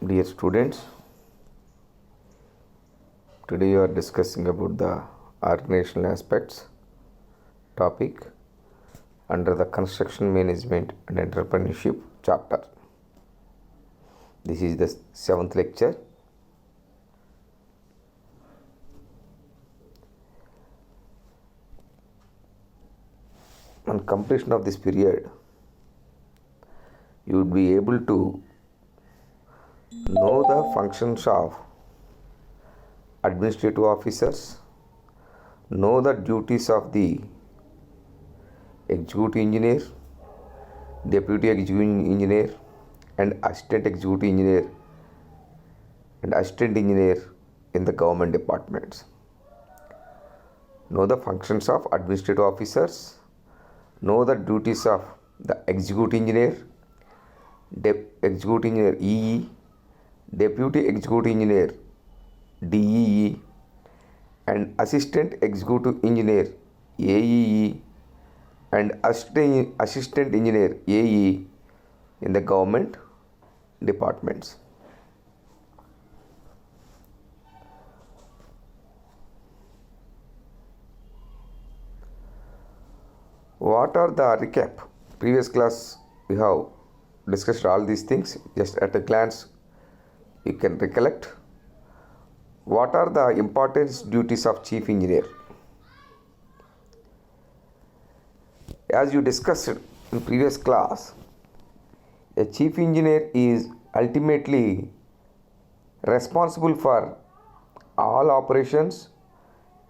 Dear students, today we are discussing about the organizational aspects topic under the construction management and entrepreneurship chapter. This is the 7th lecture. On completion of this period, you would be able to know the functions of administrative officers, know the duties of the executive engineer, deputy executive engineer, and assistant executive engineer and assistant engineer in the government departments. Know the functions of administrative officers, know the duties of the executive engineer, executive engineer EE, deputy executive engineer DEE, and assistant executive engineer AEE, and assistant engineer AE in the government departments. What are the recap? Previous class we have discussed all these things. Just at a glance you can recollect. What are the important duties of chief engineer? As you discussed in previous class, a chief engineer is ultimately responsible for all operations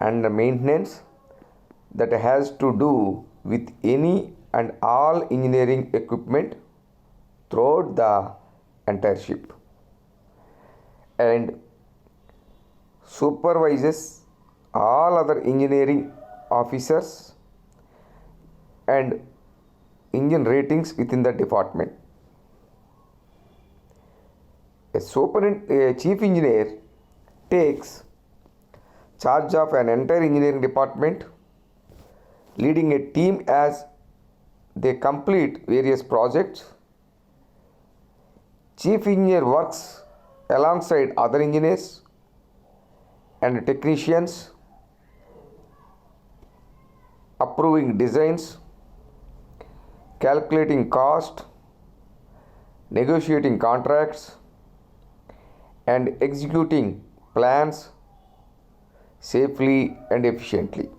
and maintenance that has to do with any and all engineering equipment throughout the entire ship, and supervises all other engineering officers and engine ratings within the department. A chief engineer takes charge of an entire engineering department, leading a team as they complete various projects. Chief engineer works alongside other engineers and technicians, approving designs, calculating cost, negotiating contracts, and executing plans safely and efficiently.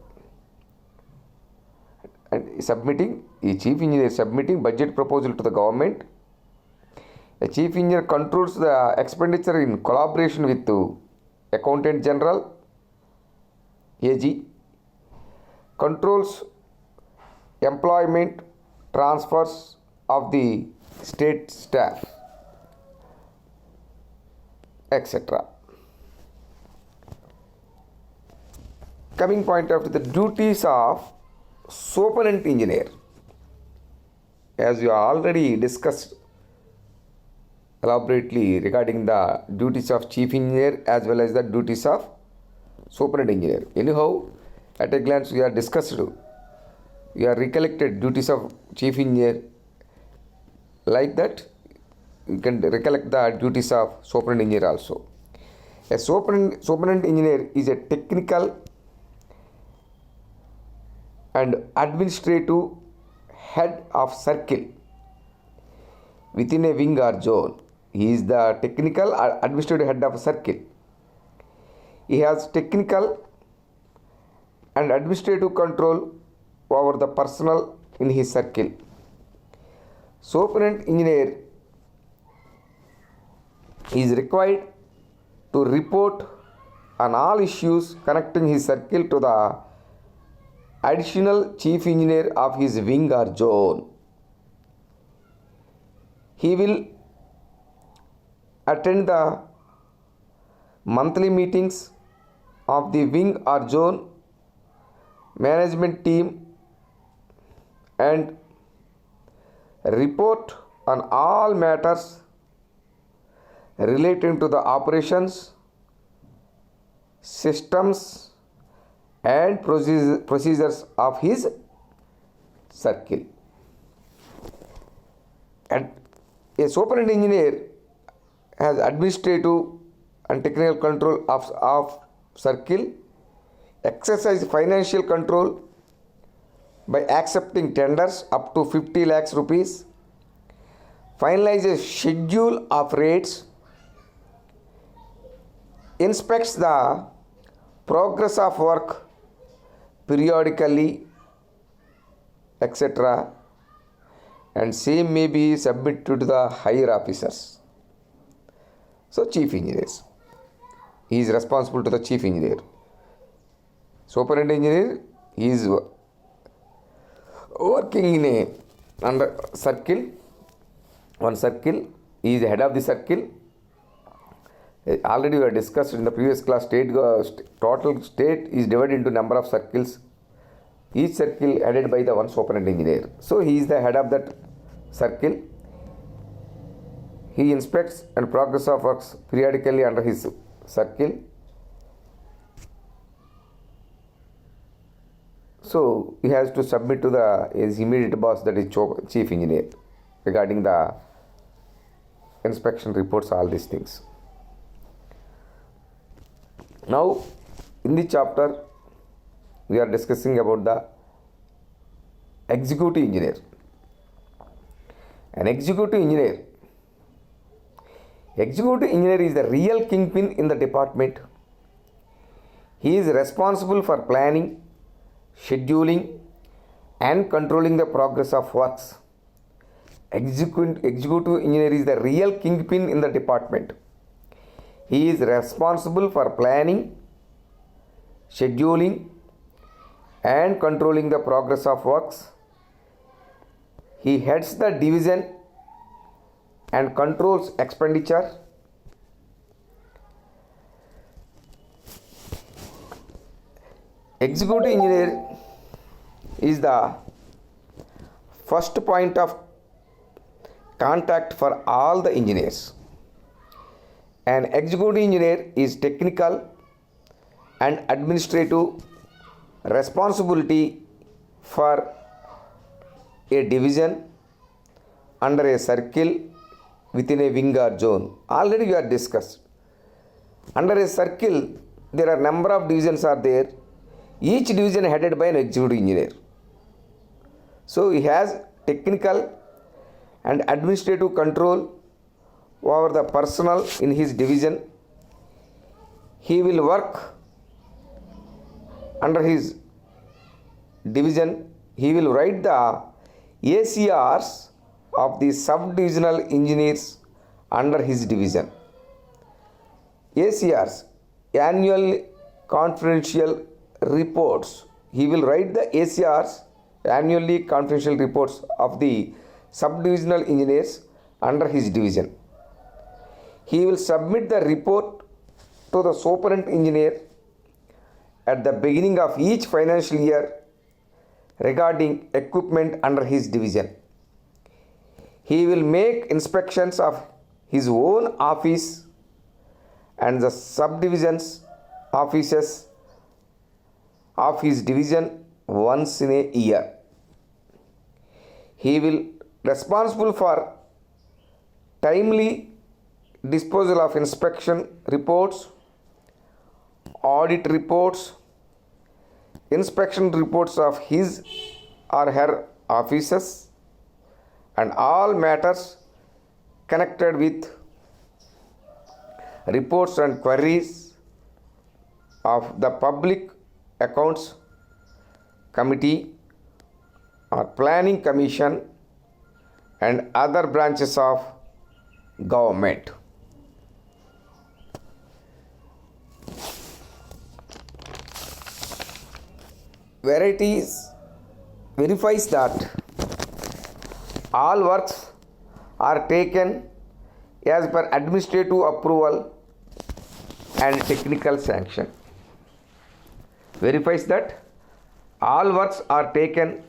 And a chief engineer submitting budget proposal to the government. A chief engineer controls the expenditure in collaboration with the accountant general AG, controls employment transfers of the state staff, etc. Coming point of the duties of superintendent engineer, as we already discussed elaborately regarding the duties of chief engineer as well as the duties of superintendent engineer. Anyhow, at a glance we are discussed, we are recollected duties of chief engineer. Like that, you can recollect the duties of superintendent engineer also. A superintendent engineer is a technical and administrative head of circle within a wing or zone. He is the technical or administrative head of a circle. He has technical and administrative control over the personnel in his circle. Superintendent engineer is required to report on all issues connecting his circle to the additional chief engineer of his wing or zone. He will attend the monthly meetings of the wing or zone management team and report on all matters relating to the operations, systems, and procedures of his circle. And a superintendent engineer has administrative and technical control of circle, exercise financial control by accepting tenders up to 50 lakhs rupees, finalize a schedule of rates, inspects the progress of work periodically, etc., and same may be submitted to the higher officers. So chief engineers, he is responsible to the chief engineer. Superintendent engineer, he is working in a under circle, one circle, he is the head of the circle. Already we have discussed in the previous class, total state is divided into number of circles, each circle headed by the one superintendent engineer. So he is the head of that circle. He inspects and progress of works periodically under his circle. So he has to submit to his immediate boss, that is chief engineer, regarding the inspection reports, all these things. Now in the chapter we are discussing about the executive engineer. An executive engineer is the real kingpin in the department. He is responsible for planning, scheduling and controlling the progress of works. Executive engineer is the real kingpin in the department. He is responsible for planning, scheduling and controlling the progress of works. He heads the division and controls expenditure. Executive engineer is the first point of contact for all the engineers. An executive engineer is technical and administrative responsibility for a division under a circle within a wing or zone. Already we have discussed. Under a circle, there are number of divisions are there. Each division headed by an executive engineer. So he has technical and administrative control over the personnel in his division. He will work under his division. He will write the ACRs of the sub-divisional engineers under his division. ACRs, annual confidential reports. He will write the ACRs, annually confidential reports of the sub-divisional engineers under his division. He will submit the report to the superintendent engineer at the beginning of each financial year regarding equipment under his division. He will make inspections of his own office and the subdivisions offices of his division once in a year. He will responsible for timely disposal of inspection reports, audit reports, inspection reports of his or her offices, and all matters connected with reports and queries of the Public Accounts Committee or Planning Commission and other branches of government. Verifies that all works are taken as per administrative approval and technical sanction. Verifies that all works are taken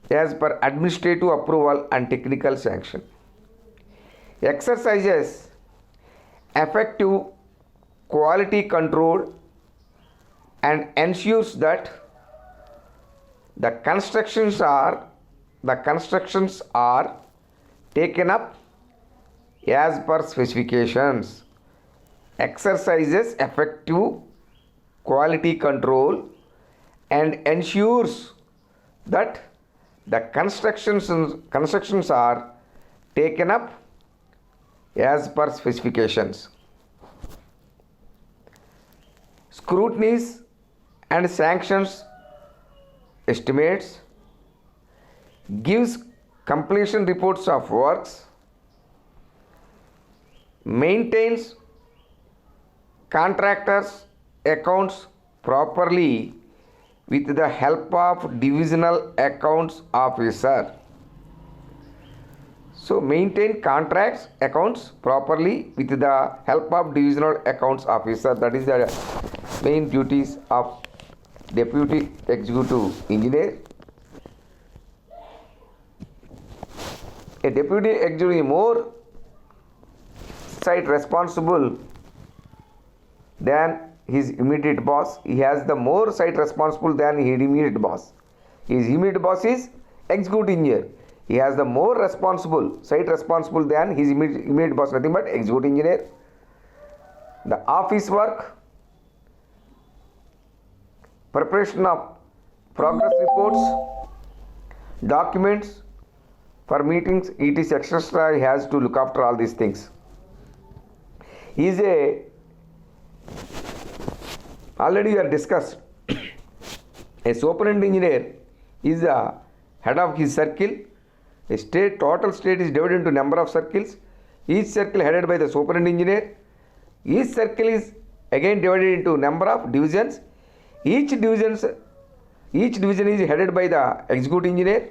as per administrative approval and technical sanction. Exercises effective quality control and ensures that the constructions are taken up as per specifications, exercises effective quality control and ensures that the constructions are taken up as per specifications. Scrutinies and sanctions estimates, gives completion reports of works, maintains contractors' accounts properly with the help of divisional accounts officer. So maintain contracts accounts properly with the help of divisional accounts officer. That is the main duties of deputy executive engineer. A deputy executive is more site responsible than his immediate boss. He has the more site responsible than his immediate boss. His immediate boss is executive engineer. He has the more responsible site responsible than his immediate boss, nothing but executive engineer. The office work, preparation of progress reports, documents for meetings, etc. etc. He has to look after all these things. He is already we have discussed, a superintendent engineer is the head of his circle. A total state is divided into number of circles. Each circle headed by the superintendent engineer. Each circle is again divided into number of divisions. Each division is headed by the executive engineer.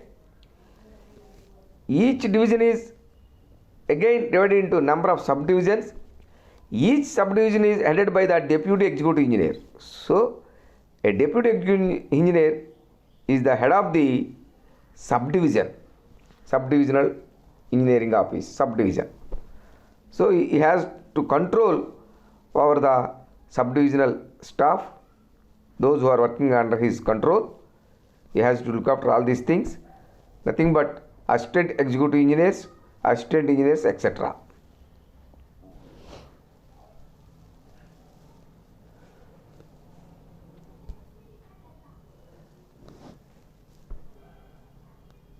Each division is again divided into number of subdivisions. Each subdivision is headed by the deputy executive engineer. So, a deputy executive engineer is the head of the subdivisional engineering office, subdivision. So, he has to control over the subdivisional staff, those who are working under his control. He has to look after all these things, nothing but assistant executive engineers, assistant engineers, etc.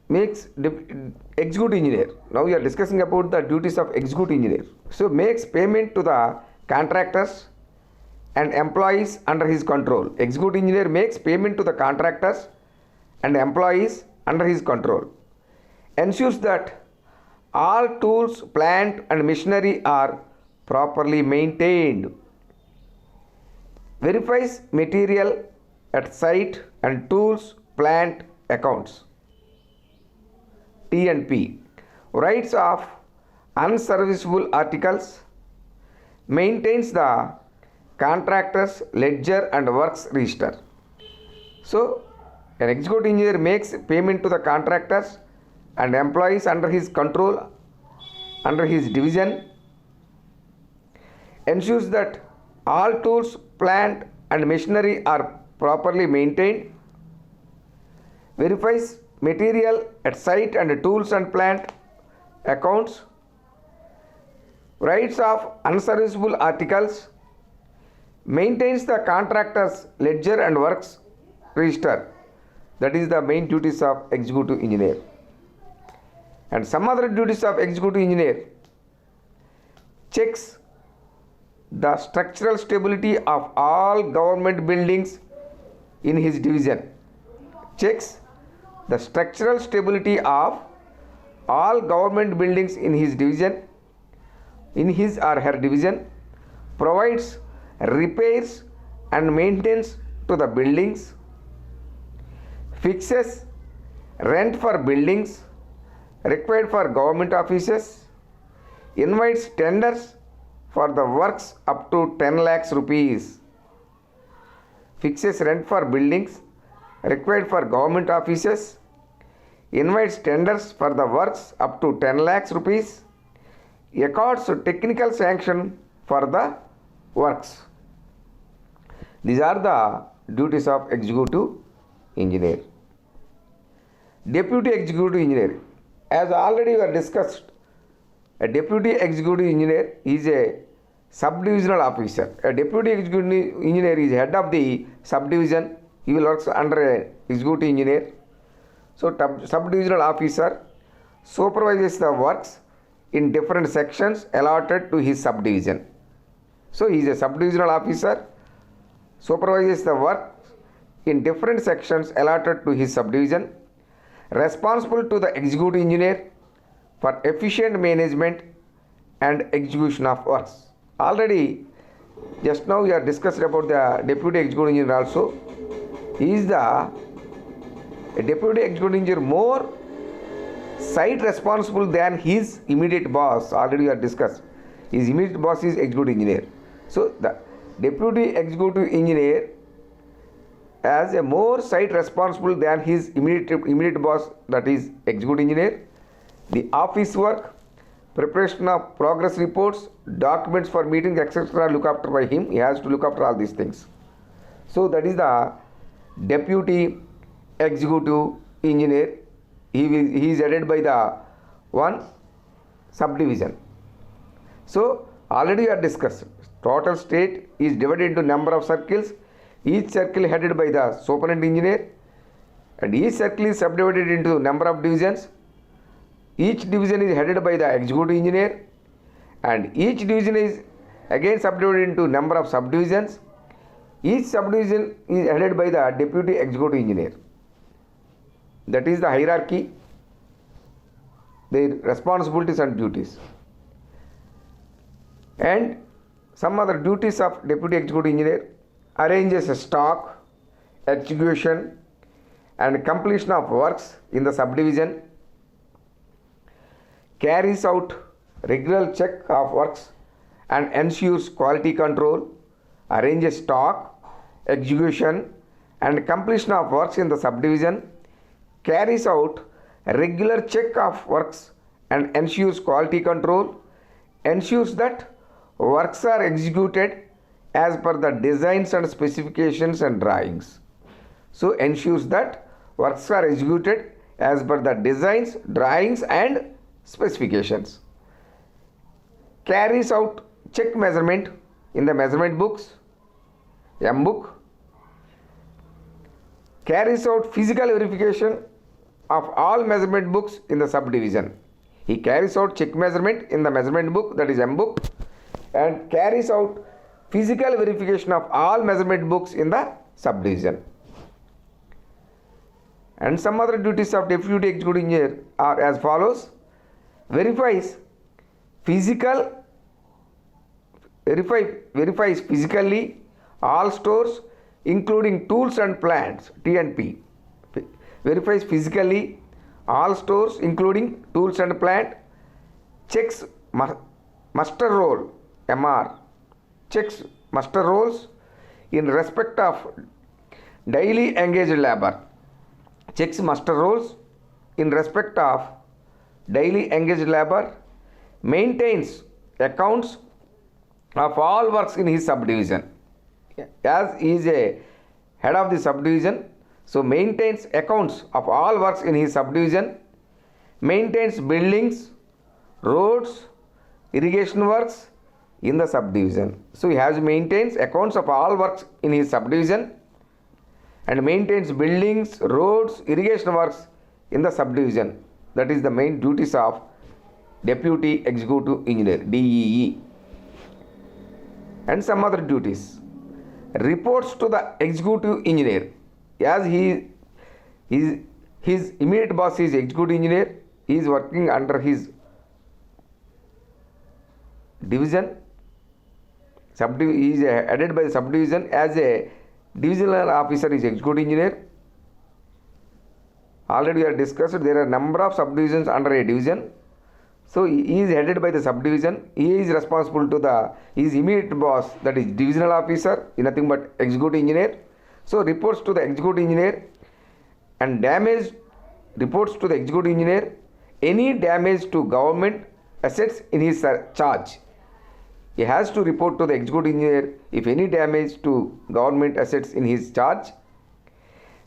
Makes executive engineer. Now we are discussing about the duties of executive engineer. So makes payment to the contractors and employees under his control. Executive engineer makes payment to the contractors and employees under his control. Ensures that all tools, plant and machinery are properly maintained. Verifies material at site and tools, plant accounts. T&P. Writes off unserviceable articles. Maintains the contractor's ledger and works register. So, an executive engineer makes payment to the contractors and employees under his control, under his division. Ensures that all tools, plant and machinery are properly maintained. Verifies material at site and tools and plant accounts. Writes off unserviceable articles. Maintains the contractor's ledger and works register. That is the main duties of executive engineer. And some other duties of executive engineer: checks the structural stability of all government buildings in his division. Checks the structural stability of all government buildings in his division, in his or her division. Provides repairs and maintenance to the buildings. Fixes rent for buildings required for government offices. Invites tenders for the works up to 10 lakhs rupees. Fixes rent for buildings required for government offices. Invites tenders for the works up to 10 lakhs rupees. Accords technical sanction for the works. These are the duties of executive engineer. Deputy executive engineer. As already we have discussed, A deputy executive engineer is a subdivisional officer. A deputy executive engineer is head of the subdivision. He will work under a executive engineer. So subdivisional officer supervises the works in different sections allotted to his subdivision. So he is a subdivisional officer, supervises the work in different sections allotted to his subdivision, responsible to the executive engineer for efficient management and execution of works. Already, just now we are discussed about the deputy executive engineer also. He is a deputy executive engineer more site responsible than his immediate boss. Already we are discussed. His immediate boss is executive engineer. So the deputy executive engineer as a more site responsible than his immediate boss, that is executive engineer. The office work, preparation of progress reports, documents for meetings, etc. look after by him. He has to look after all these things. So that is the deputy executive engineer. He is headed by the one subdivision. So already we have discussed. Total state is divided into number of circles. Each circle headed by the superintendent engineer, and each circle is subdivided into number of divisions. Each division is headed by the executive engineer, and each division is again subdivided into number of subdivisions. Each subdivision is headed by the deputy executive engineer. That is the hierarchy, their responsibilities and duties. And some other duties of deputy executive engineer: arranges a stock, execution and completion of works in the subdivision, carries out regular check of works and ensures quality control, arranges stock, execution and completion of works in the subdivision, carries out regular check of works and ensures quality control, ensures that works are executed as per the designs and specifications and drawings. So ensures that works are executed as per the designs, drawings and specifications. Carries out check measurement in the measurement books, M book. Carries out physical verification of all measurement books in the subdivision. He carries out check measurement in the measurement book, that is M book, and carries out physical verification of all measurement books in the subdivision. And some other duties of deputy executive engineer are as follows: verifies physically all stores including tools and plants, T&P. Verifies physically all stores including tools and plant. Checks muster roll, MR. Checks muster rolls in respect of daily engaged labor. Checks muster rolls in respect of daily engaged labor. Maintains accounts of all works in his subdivision. As he is a head of the subdivision, so maintains accounts of all works in his subdivision. Maintains buildings, roads, irrigation works in the subdivision. So he maintains accounts of all works in his subdivision and maintains buildings, roads, irrigation works in the subdivision. That is the main duties of deputy executive engineer, DEE. And some other duties: reports to the executive engineer. As his immediate boss is executive engineer, he is working under his division. He is headed by the subdivision. As a divisional officer is executive engineer. Already we have discussed there are number of subdivisions under a division. So he is headed by the subdivision. He is responsible to his immediate boss, that is divisional officer, is nothing but executive engineer. So reports to the executive engineer, and reports to the executive engineer any damage to government assets in his charge. He has to report to the executive engineer if any damage to government assets in his charge.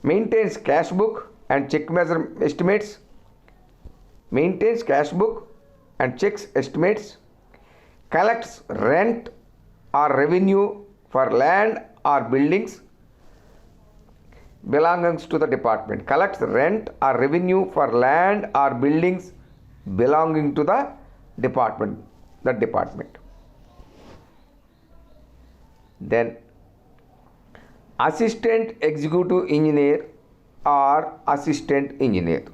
Maintains cash book and check measure estimates. Maintains cash book and checks estimates, collects rent or revenue for land or buildings belonging to the department. Collects rent or revenue for land or buildings belonging to the department. Then assistant executive engineer or assistant engineer.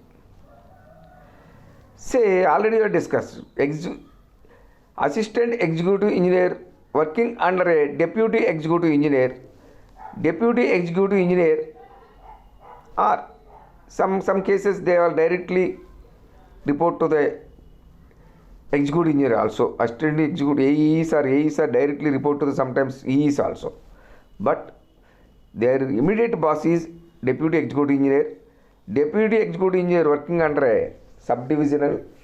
Say already we discussed assistant executive engineer working under a deputy executive engineer. Deputy executive engineer, or some cases they are directly report to the executive engineer also. Assistant executive AEs are directly report to the sometimes EEs also. But their immediate boss is deputy executive engineer. Deputy executive engineer working under a subdivision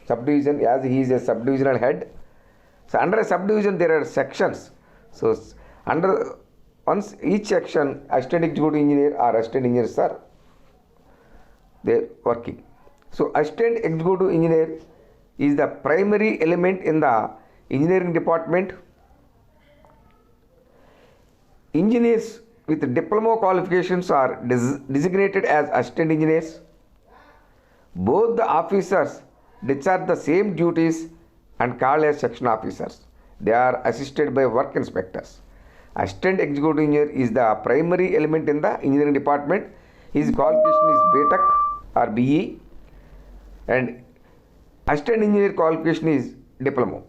as he is a subdivisional head. So under a subdivision there are sections. So under once each section assistant executive engineer or assistant engineers are they working. So assistant executive engineer is the primary element in the engineering department. Engineers with diploma qualifications are designated as assistant engineers. Both the officers discharge the same duties and called as section officers. They are assisted by work inspectors. Assistant executive engineer is the primary element in the engineering department. His qualification is BTech or BE, and assistant engineer qualification is diploma.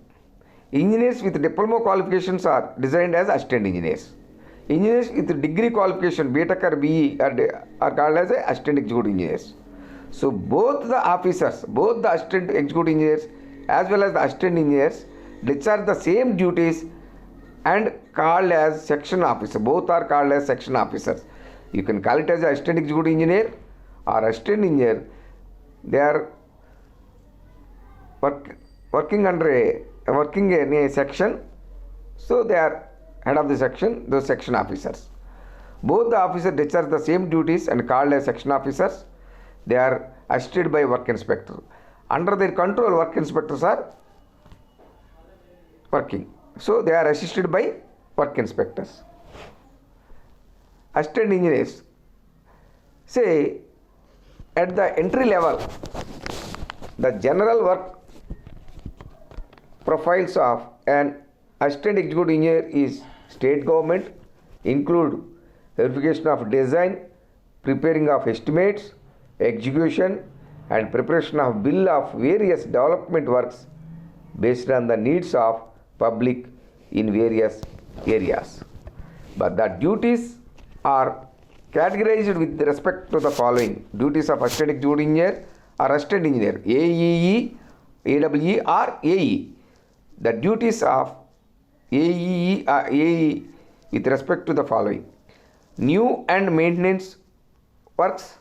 Engineers with diploma qualifications are designed as assistant engineers. Engineers with degree qualification BTech or BE are called as assistant executive engineers. So both the officers, both the assistant executive engineers as well as the assistant engineers discharge the same duties and called as section officer. Both are called as section officers. You can call it as assistant executive engineer or assistant engineer. They are working in a section. So they are head of the section, those section officers. Both the officers discharge the same duties and called as section officers. They are assisted by work inspector. Under their control, work inspectors are working. So they are assisted by work inspectors. Assistant engineers, say at the entry level, the general work profiles of an assistant executive engineer is state government, include verification of design, preparing of estimates, execution and preparation of bill of various development works based on the needs of public in various areas. But the duties are categorized with respect to the following: duties of assistant executive engineer or assistant engineer, AEE, AEE or AE. The duties of AEE or AE with respect to the following: new and maintenance works,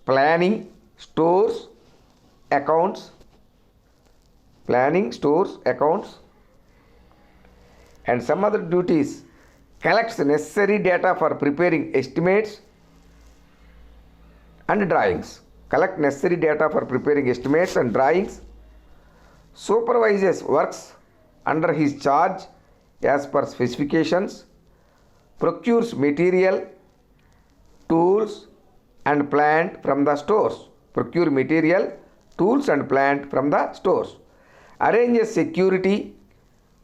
planning, stores, accounts, and some other duties. Collects necessary data for preparing estimates and drawings. Supervises works under his charge as per specifications. Procures material, tools and plant from the stores. Arranges security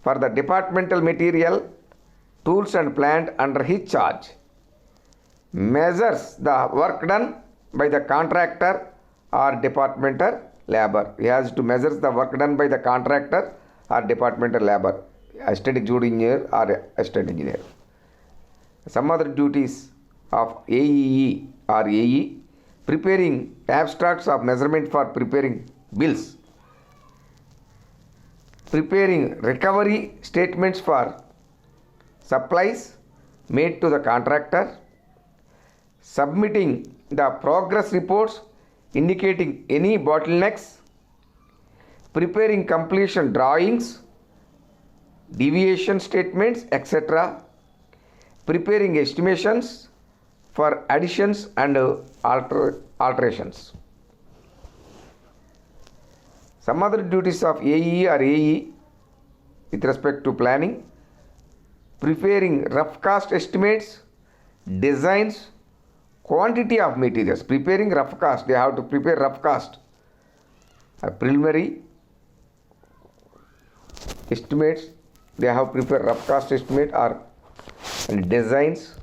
for the departmental material, tools and plant under his charge. Measures the work done by the contractor or departmental labor. He has to measure the work done by the contractor or departmental labor, assistant executive engineer or assistant engineer. Some other duties of AEE or AE: preparing abstracts of measurement for preparing bills, preparing recovery statements for supplies made to the contractor, submitting the progress reports indicating any bottlenecks, preparing completion drawings, deviation statements, etc., preparing estimations for additions and alterations. Some other duties of AE or AE with respect to planning: preparing rough cost estimates, designs, quantity of materials. Preparing rough cost, they have to prepare rough cost, preliminary estimates, they have prepared rough cost estimate or designs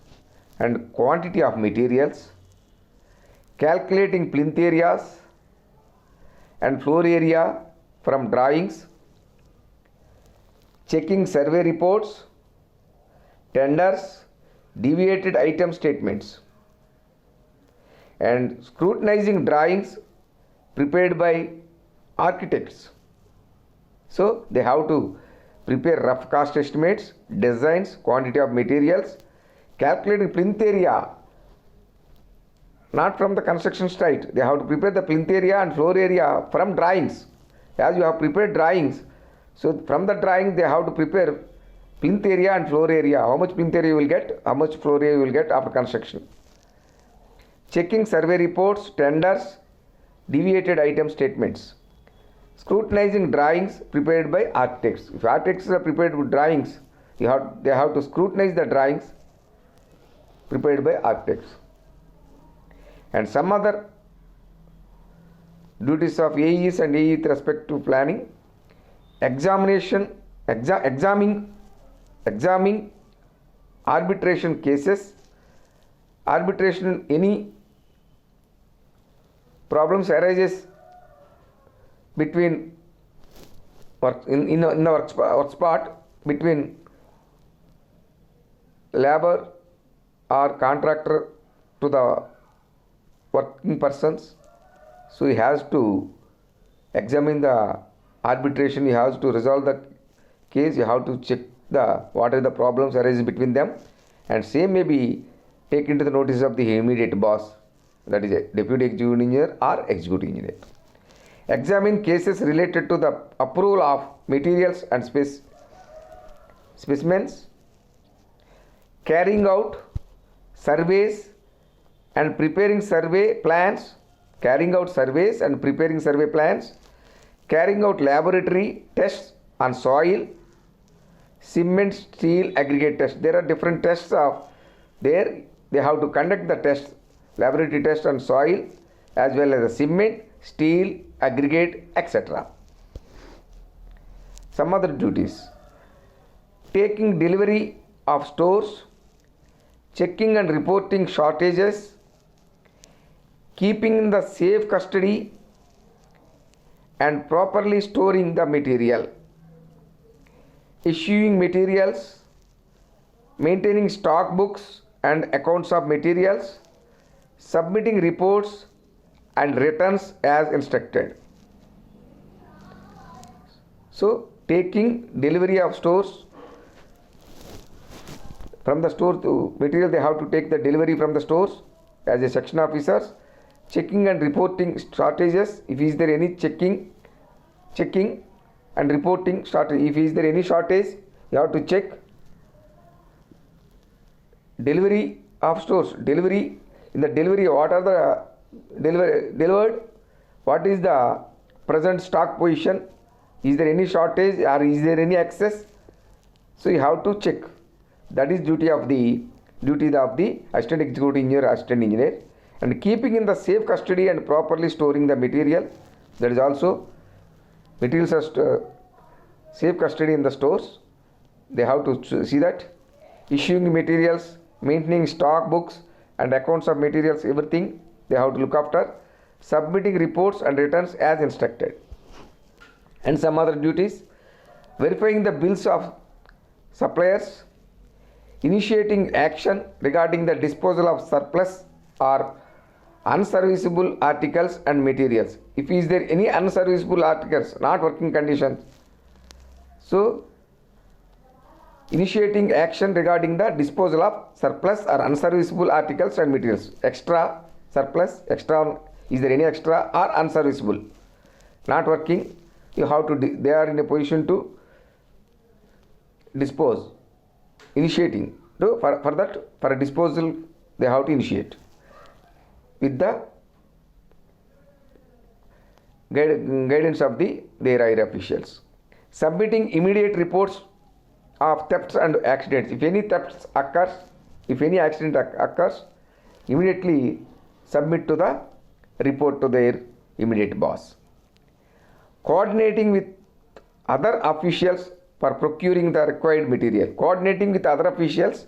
and quantity of materials, calculating plinth areas and floor area from drawings, checking survey reports, tenders, deviated item statements, and scrutinizing drawings prepared by architects. So they have to prepare rough cost estimates, designs, quantity of materials, calculating plinth area, not from the construction site. They have to prepare the plinth area and floor area from drawings. As you have prepared drawings, so from the drawing they have to prepare plinth area and floor area. How much plinth area you will get, how much floor area you will get after construction. Checking survey reports, tenders, deviated item statements. Scrutinizing drawings prepared by architects. If architects are prepared with drawings, they have to scrutinize the drawings prepared by architects. And some other duties of AEs and AE with respect to planning: examining arbitration cases, arbitration, any problems arises between in the work spot between labor or contractor to the working persons. So he has to examine the arbitration, he has to resolve the case, you have to check what are the problems arising between them, and same may be taken to the notice of the immediate boss, that is a deputy executive engineer or executive engineer. Examine cases related to the approval of materials and specimens, carrying out surveys and preparing survey plans, carrying out laboratory tests on soil, cement, steel, aggregate tests. There are different tests of there. They have to conduct the tests, laboratory tests on soil as well as the cement, steel, aggregate, etc. Some other duties: taking delivery of stores, checking and reporting shortages, keeping in the safe custody and properly storing the material, issuing materials, maintaining stock books and accounts of materials, submitting reports and returns as instructed. So taking delivery of stores, from the store to material, they have to take the delivery from the stores as a section officers, checking and reporting shortages. If is there any checking and reporting shortage, if is there any shortage, you have to check. Delivery of stores, delivery, in the delivery, what are the delivered, what is the present stock position, is there any shortage or is there any excess, so you have to check. That is duty of the assistant executive engineer, assistant engineer. And keeping in the safe custody and properly storing the material, that is also materials are safe custody in the stores, they have to see that. Issuing materials, maintaining stock books and accounts of materials, everything they have to look after. Submitting reports and returns as instructed. And some other duties: verifying the bills of suppliers, initiating action regarding the disposal of surplus or unserviceable articles and materials. If is there any unserviceable articles, not working conditions, so initiating action regarding the disposal of surplus or unserviceable articles and materials. Extra, surplus, extra, is there any extra or unserviceable, not working, you have to, they are in a position to dispose, initiating. So for that, for a disposal, they have to initiate with the guidance of their higher officials. Submitting immediate reports of thefts and accidents. If any thefts occurs, if any accident occurs, immediately submit to the report to their immediate boss. Coordinating with other officials for procuring the required material. Coordinating with other officials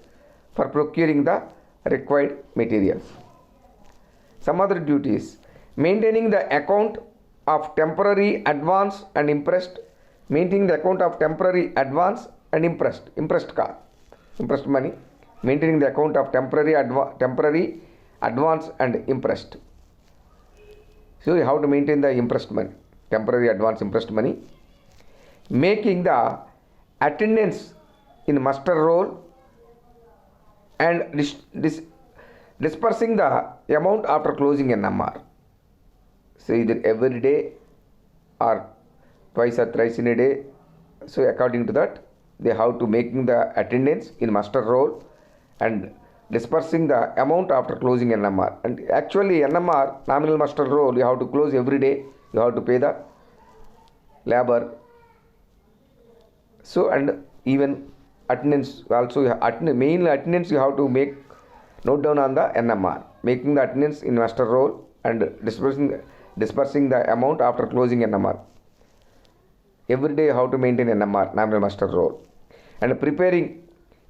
for procuring the required materials. Some other duties. Maintaining the account of temporary advance and interest. Maintaining the account of temporary advance and interest money. Maintaining the account of temporary advance and interest. So how to maintain the interest money, temporary advance interest money. Making the attendance in muster roll and dispersing the amount after closing NMR. So either every day or twice or thrice in a day. So according to that, they have to making the attendance in muster roll and dispersing the amount after closing NMR. And actually NMR, nominal muster roll, you have to close every day. You have to pay the labor. So and even attendance also, main attendance you have to make note down on the NMR. Making the attendance in muster roll and dispersing the amount after closing NMR. Every day how to maintain NMR, nominal muster roll. And preparing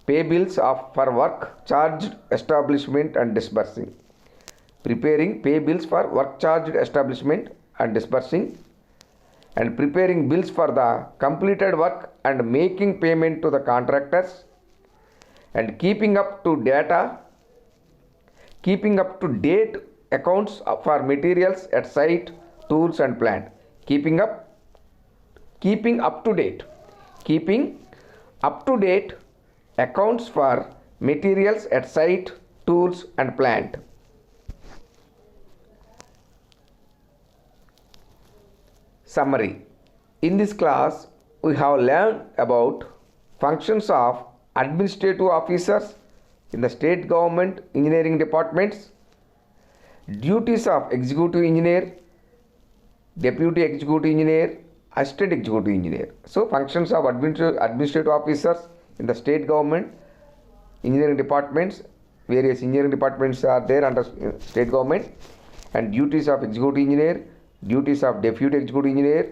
pay bills for work charged establishment and disbursing. Preparing pay bills for work charged establishment and disbursing. And preparing bills for the completed work and making payment to the contractors. And keeping up to date accounts for materials at site, tools and plant. Keeping up to date accounts for materials at site, tools and plant. Summary. In this class, we have learned about functions of administrative officers in the state government engineering departments, duties of executive engineer, deputy executive engineer, assistant executive engineer. So functions of administrative officers in the state government engineering departments, various engineering departments are there under state government, and duties of executive engineer, duties of deputy executive engineer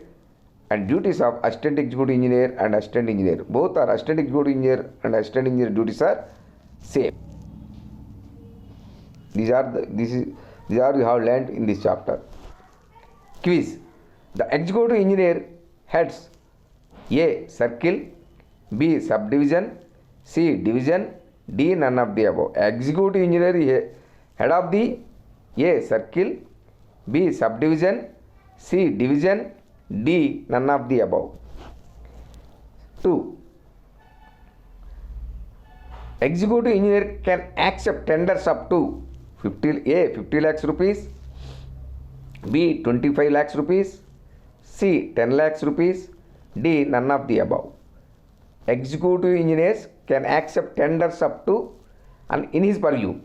and duties of assistant executive engineer and assistant engineer. Both are assistant executive engineer and assistant engineer duties are same. These are you have learned in this chapter. Quiz. The executive engineer heads A. Circle, B. Subdivision, C. Division, D. None of the above. Executive engineer head of the A. Circle, B. Subdivision, C. Division, D. None of the above. 2. Executive engineer can accept tenders up to 50 lakhs rupees, B. 25 lakhs rupees, C. 10 lakhs rupees, D. None of the above. Executive engineers can accept tenders up to, and in his purview,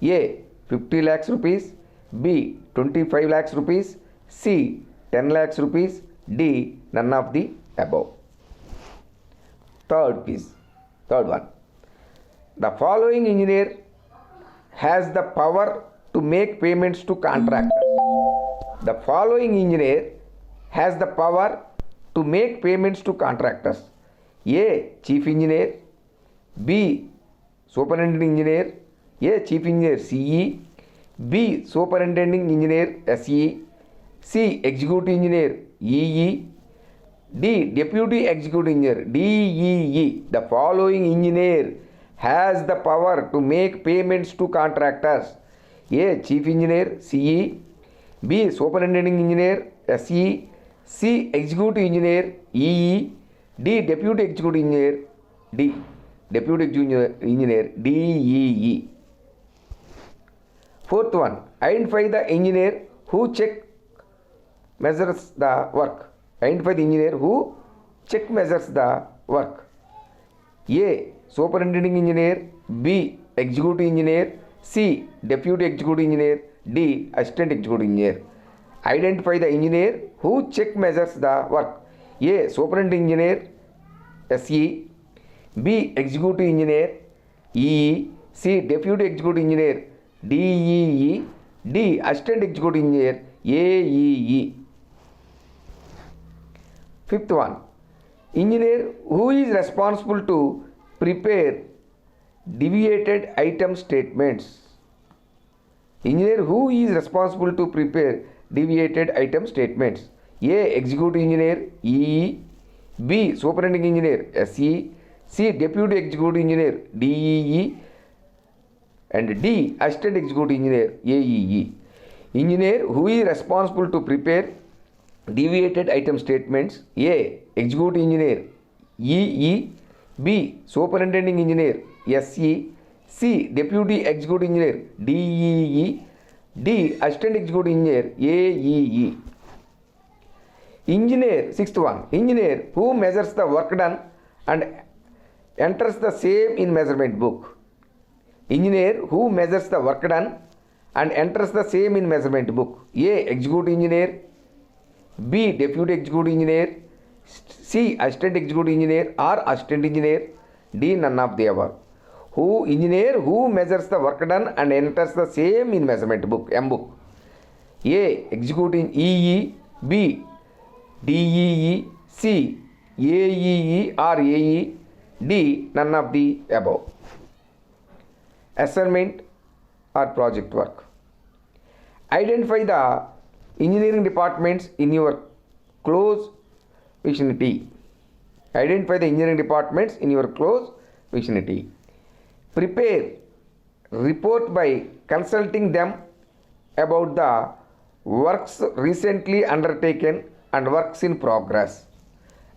A. 50 lakhs rupees, B. 25 lakhs rupees, C. 10 lakhs rupees, D. None of the above. Third one. The following engineer has the power to make payments to contractors. The following engineer has the power to make payments to contractors. A. Chief engineer, B. Superintending engineer, A. Chief engineer CE, B. Superintending engineer SE, C. Executive engineer EE, D. Deputy executive engineer DEE. The following engineer has the power to make payments to contractors. A. Chief engineer CE, B. Superintending engineer SE, C. Executive engineer EE, D. Deputy executive engineer D. Deputy executive engineer DEE. Fourth one. Identify the engineer who measures the work. Identify the engineer who measures the work. A. Superintending engineer, B. Executive engineer, C. Deputy executive engineer, D. Assistant executive engineer. Identify the engineer who check measures the work. A. Superintendent engineer SE. B. Executive engineer EE. C. Deputy executive engineer DEE. D. Assistant executive engineer AEE. Fifth one, engineer who is responsible to prepare deviated item statements. Engineer who is responsible to prepare deviated item statements. A. Executive engineer EE. B. Superintendent engineer SE. C. Deputy executive engineer DEE. And D. Assistant executive engineer AEE. Engineer who is responsible to prepare deviated item statements. A. Executive engineer EE. B. Superintending engineer SE. C. Deputy executive engineer DEE. D. Assistant executive engineer AEE. Engineer, sixth one, engineer who measures the work done and enters the same in measurement book. Engineer who measures the work done and enters the same in measurement book. A. Executive engineer. B. Deputy executive engineer. C. Assistant executive engineer or assistant engineer. D. None of the above. Who engineer who measures the work done and enters the same in measurement book, M book. A. Executive EE. B. DEE. C. AEE or AE. D. None of the above. Assignment or project work. Identify the engineering departments in your close vicinity. Identify the engineering departments in your close vicinity. Prepare report by consulting them about the works recently undertaken and works in progress.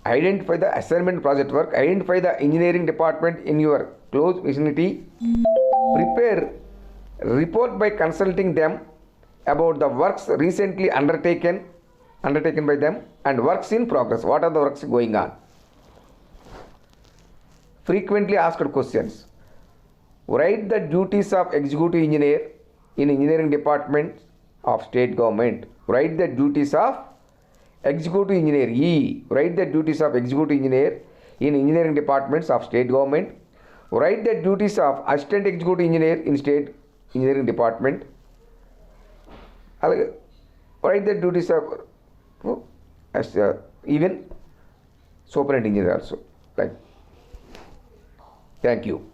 Identify the assignment project work. Identify the engineering department in your close vicinity. Prepare report by consulting them about the works recently undertaken by them and works in progress. What are the works going on? Frequently asked questions. Write the duties of executive engineer in engineering department of state government. Write the duties of executive engineer E. Write the duties of executive engineer in engineering departments of state government. Write the duties of assistant executive engineer in state engineering department. Write the duties of even superintendent engineer also. Right. Thank you.